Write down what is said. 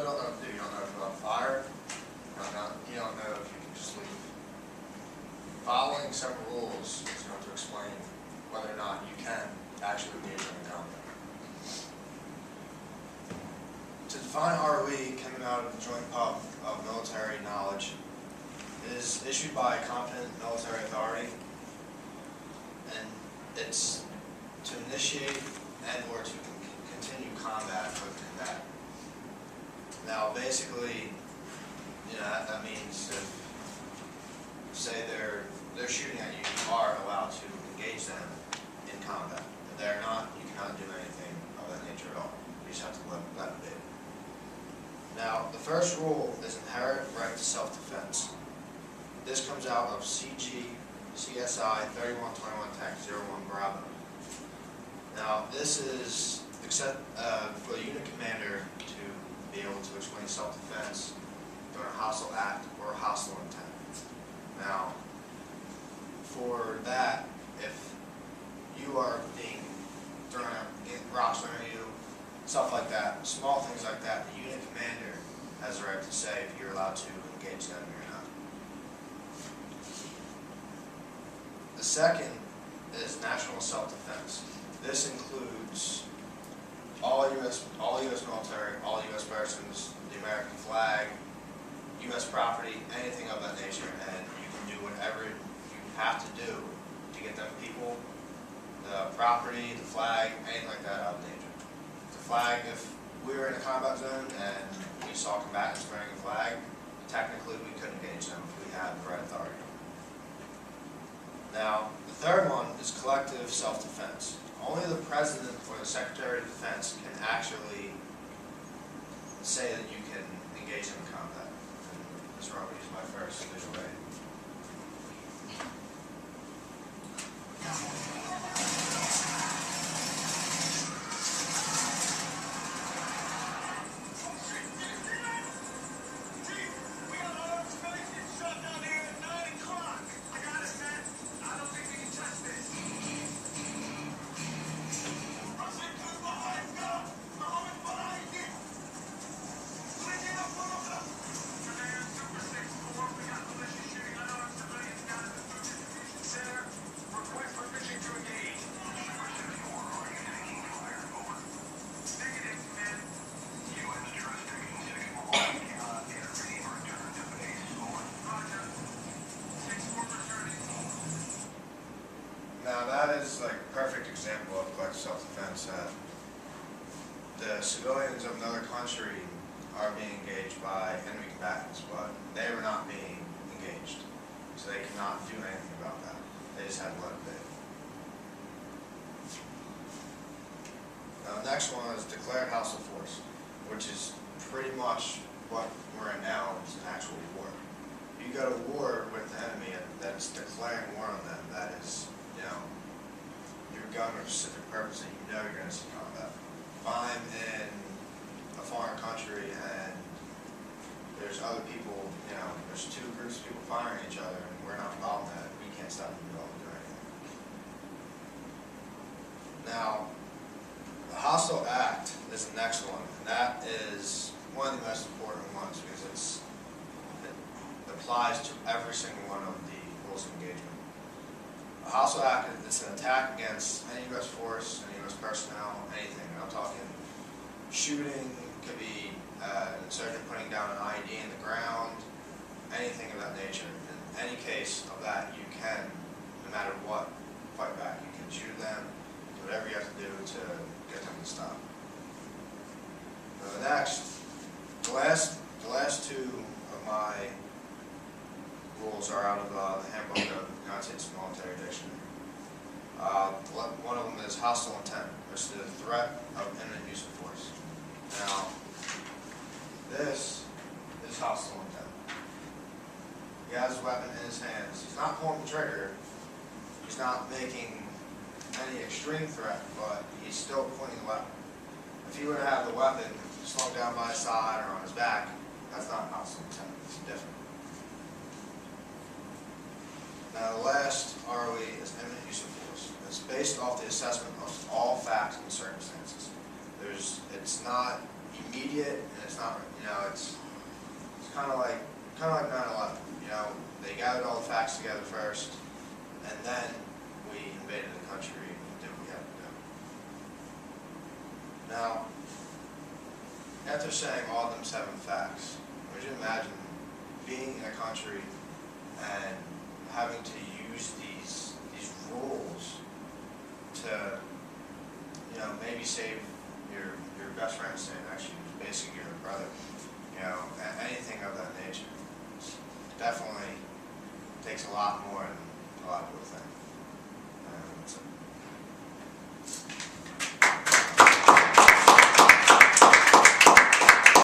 really don't know what to do. You don't know if you're on fire. You don't know if you can just leave. Following several rules is going to explain whether or not you can actually engage in combat. To define ROE coming out of the Joint Pub of Military Knowledge, it is issued by a competent military authority, and it's to initiate and or to continue combat with the combatant. Now, basically, that means if, say, they're shooting at you, you are allowed to engage them in combat. If they're not, you cannot do anything of that nature at all. You just have to let them be. Now, the first rule is inherent right to self-defense. This comes out of CG CSI 3121-01 Bravo. Now, this is for the unit commander to be able to explain self-defense during a hostile act or a hostile intent. Now, for that, if you are being thrown out, rocks thrown at you, stuff like that, small things like that, the unit commander has the right to say if you're allowed to engage them or not. The second is national self-defense. This includes all U.S. military, all U.S. persons, the American flag, U.S. property, anything of that nature, and you can do whatever you have to do to get them people, the property, the flag, anything like that out of danger. The flag, if we were in a combat zone and we saw combatants wearing a flag, technically we couldn't engage them if we had the right authority. Now, the third one is collective self-defense. Only the President or the Secretary of Defense can actually say that you can engage in combat. And this is where I'm going to use my first visual aid. Now that is like a perfect example of collective self-defense. The civilians of another country are being engaged by enemy combatants, but they were not being engaged, so they cannot do anything about that. They just had to let it be. Now the next one is declared hostile force, which is pretty much what we're in now. It's an actual war. You go to war with the enemy, and that's declaring war on them. That is, you're going for a specific purpose and you're going to see combat. If I'm in a foreign country and there's other people, there's two groups of people firing at each other and we're not involved in that, we can't stop them from doing anything. Now, the hostile act is the next one, and that is one of the most important ones because it applies to every single one of the rules of engagement. A hostile act is an attack against any U.S. force, any U.S. personnel, anything. I'm talking shooting, could be an insurgent putting down an IED in the ground, anything of that nature. In any case of that, you can, no matter what, fight back. You can shoot them, do whatever you have to do to get them to stop. Next, the last two of my rules are out of the Handbook of the United States Military Dictionary. One of them is hostile intent, which is the threat of imminent use of force. Now, this is hostile intent. He has his weapon in his hands. He's not pulling the trigger. He's not making any extreme threat, but he's still pointing the weapon. If he were to have the weapon slung down by his side or on his back, that's not hostile intent. It's different. Now, the last ROE is imminent use of force. It's based off the assessment of all facts and circumstances. It's not immediate, and it's not, you know, it's kind of like 9/11. You know, they gathered all the facts together first, and then we invaded the country and did what we had to do. Now, after saying all them 7 facts, would you imagine being in a country and having to use these rules to, you know, maybe save your best friend staying next to you, who's basically your